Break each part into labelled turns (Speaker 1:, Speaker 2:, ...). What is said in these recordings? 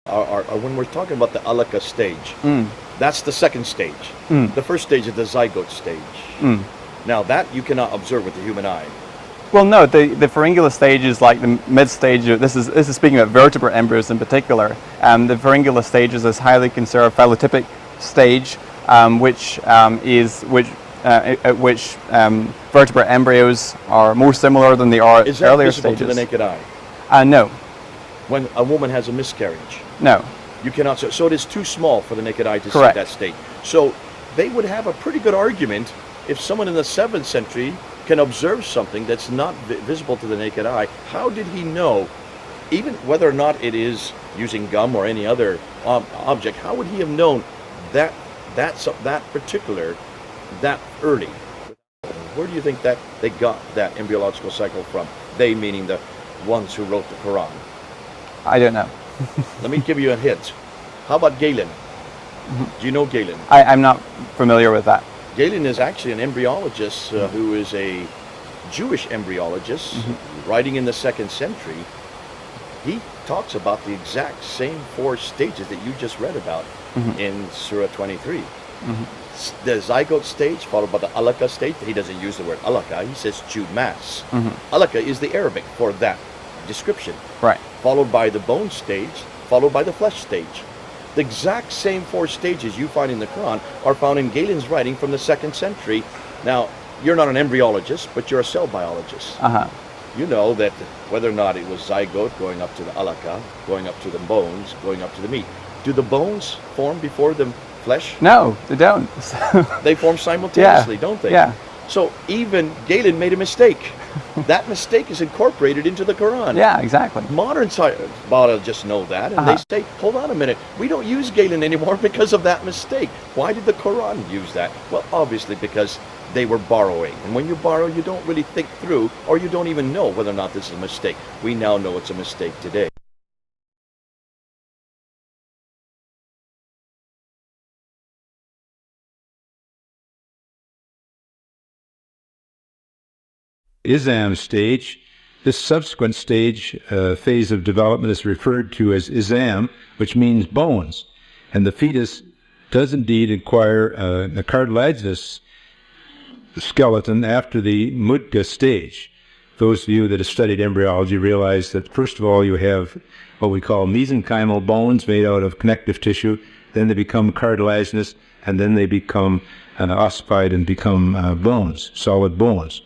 Speaker 1: When we're talking about the alaka stage, that's the second stage. The first stage is the zygote stage. Now that you cannot observe with the human eye.
Speaker 2: Well, no, the pharyngular stage is like the mid stage. This is speaking about vertebrate embryos in particular. The pharyngular stage is this highly conserved phylotypic stage, at which vertebrate embryos are more similar than they are at earlier stages.
Speaker 1: Is that visible to the naked eye?
Speaker 2: No.
Speaker 1: When a woman has a miscarriage?
Speaker 2: No.
Speaker 1: You cannot. So it is too small for the naked eye to
Speaker 2: Correct.
Speaker 1: see that state. So they would have a pretty good argument if someone in the 7th century can observe something that's not visible to the naked eye. How did he know, even whether or not it is using gum or any other object, how would he have known that particular, that early? Where do you think that they got that embryological cycle from? They meaning the ones who wrote the Quran.
Speaker 2: I don't know.
Speaker 1: Let me give you a hint. How about Galen? Do you know Galen?
Speaker 2: I'm not familiar with that.
Speaker 1: Galen is actually an embryologist who is a Jewish embryologist writing in the 2nd century. He talks about the exact same 4 stages that you just read about in Surah 23. The zygote stage, followed by the alaka stage. He doesn't use the word alaka, he says Jude mass. Alaka is the Arabic for that description.
Speaker 2: Right.
Speaker 1: Followed by the bone stage, followed by the flesh stage. The exact same 4 stages you find in the Quran are found in Galen's writing from the 2nd century. Now, you're not an embryologist, but you're a cell biologist. You know that whether or not it was zygote going up to the alaka, going up to the bones, going up to the meat. Do the bones form before the flesh?
Speaker 2: No, they don't.
Speaker 1: They form simultaneously, don't they?
Speaker 2: Yeah.
Speaker 1: So even Galen made a mistake. That mistake is incorporated into the Quran.
Speaker 2: Yeah, exactly.
Speaker 1: Modern biologists know that, and they say, hold on a minute, we don't use Galen anymore because of that mistake. Why did the Quran use that? Well, obviously because they were borrowing. And when you borrow, you don't really think through, or you don't even know whether or not this is a mistake. We now know it's a mistake today.
Speaker 3: Isam stage. This subsequent stage, phase of development is referred to as Isam, which means bones. And the fetus does indeed acquire a cartilaginous skeleton after the Mudga stage. Those of you that have studied embryology realize that first of all you have what we call mesenchymal bones made out of connective tissue, then they become cartilaginous, and then they become ossified and become bones, solid bones.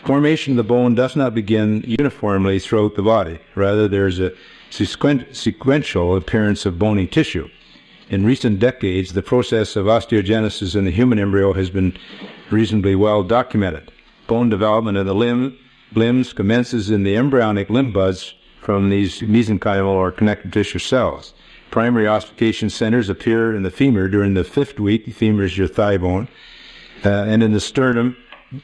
Speaker 3: Formation of the bone does not begin uniformly throughout the body. Rather, there's a sequential appearance of bony tissue. In recent decades, the process of osteogenesis in the human embryo has been reasonably well documented. Bone development of the limbs commences in the embryonic limb buds from these mesenchymal or connective tissue cells. Primary ossification centers appear in the femur during the 5th week. The femur is your thigh bone. And in the sternum,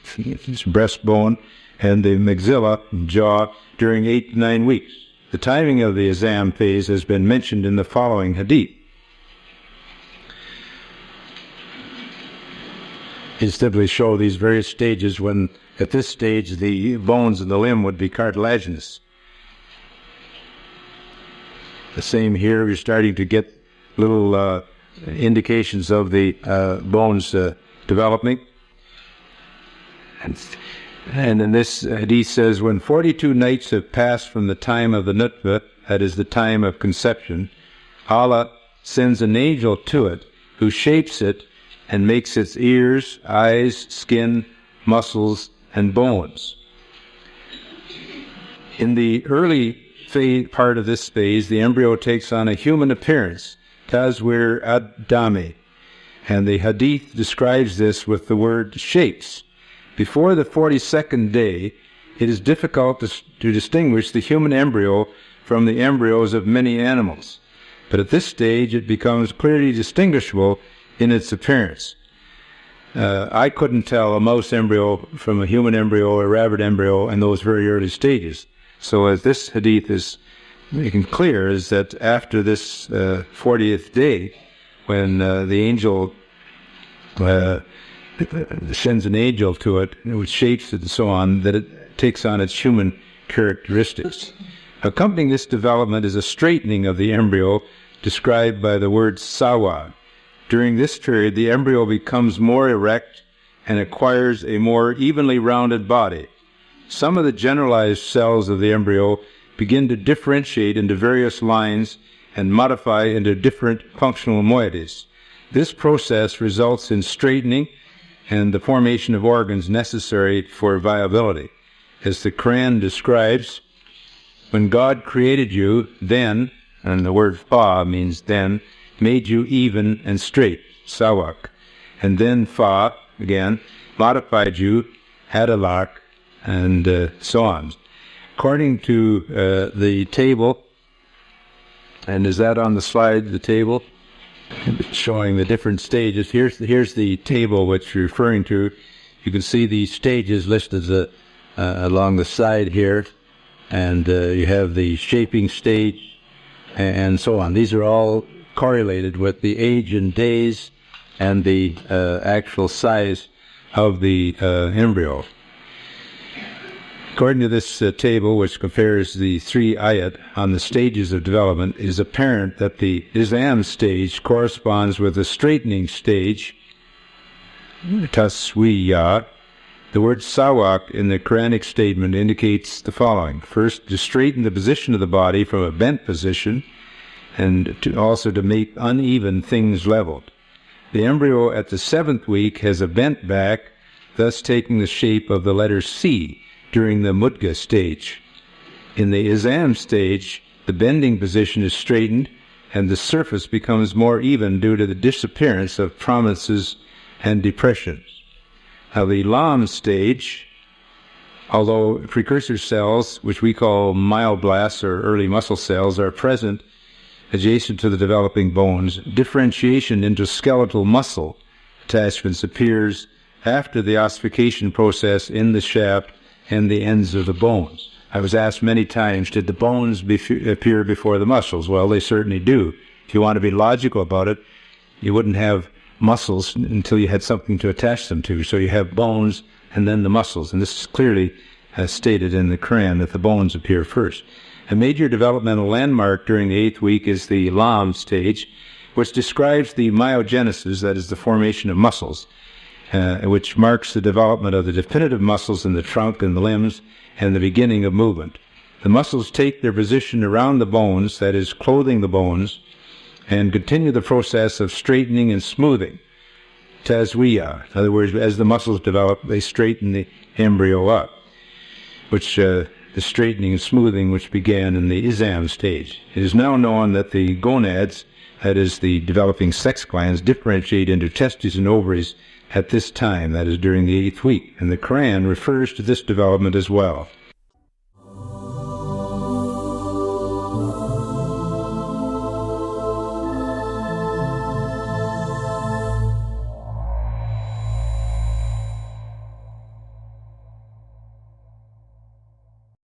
Speaker 3: breastbone, and the maxilla, jaw, during 8 to 9 weeks. The timing of the Isam phase has been mentioned in the following hadith. It simply show these various stages when, at this stage, the bones of the limb would be cartilaginous. The same here, we're starting to get little indications of the bones developing. And in this hadith says, when 42 nights have passed from the time of the nutfah, that is the time of conception, Allah sends an angel to it who shapes it and makes its ears, eyes, skin, muscles, and bones. In the early part of this phase, the embryo takes on a human appearance, tazwir ad-dami, and the hadith describes this with the word shapes. Before the 42nd day, it is difficult to distinguish the human embryo from the embryos of many animals. But at this stage, it becomes clearly distinguishable in its appearance. I couldn't tell a mouse embryo from a human embryo or a rabbit embryo in those very early stages. So as this hadith is making clear, is that after this 40th day, when the angel sends an angel to it, which shapes it and so on, that it takes on its human characteristics. Accompanying this development is a straightening of the embryo described by the word sawa. During this period, the embryo becomes more erect and acquires a more evenly rounded body. Some of the generalized cells of the embryo begin to differentiate into various lines and modify into different functional moieties. This process results in straightening and the formation of organs necessary for viability. As the Quran describes, when God created you, then, and the word fa means then, made you even and straight, sawak, and then fa, again, modified you, hadalak, and so on. According to the table, and is that on the slide, the table? Showing the different stages. Here's the table which you're referring to. You can see the stages listed along the side here, and you have the shaping stage and so on. These are all correlated with the age in days and the actual size of the embryo. According to this table, which compares the 3 ayat on the stages of development, it is apparent that the Isam stage corresponds with the straightening stage, taswiya. The word sawak in the Quranic statement indicates the following. First, to straighten the position of the body from a bent position, and also to make uneven things leveled. The embryo at the 7th week has a bent back, thus taking the shape of the letter C during the mudga stage. In the Isam stage, the bending position is straightened and the surface becomes more even due to the disappearance of prominences and depressions. Now the Lam stage, although precursor cells, which we call myoblasts or early muscle cells, are present adjacent to the developing bones, differentiation into skeletal muscle attachments appears after the ossification process in the shaft and the ends of the bones. I was asked many times, did the bones appear before the muscles? Well, they certainly do. If you want to be logical about it, you wouldn't have muscles until you had something to attach them to. So you have bones and then the muscles. And this is clearly stated in the Quran that the bones appear first. A major developmental landmark during the 8th week is the Lam stage, which describes the myogenesis, that is the formation of muscles, which marks the development of the definitive muscles in the trunk and the limbs and the beginning of movement. The muscles take their position around the bones, that is, clothing the bones, and continue the process of straightening and smoothing, tazwiya. In other words, as the muscles develop, they straighten the embryo up, which the straightening and smoothing which began in the Isam stage. It is now known that the gonads, that is, the developing sex glands, differentiate into testes and ovaries at this time, that is during the 8th week, and the Quran refers to this development as well.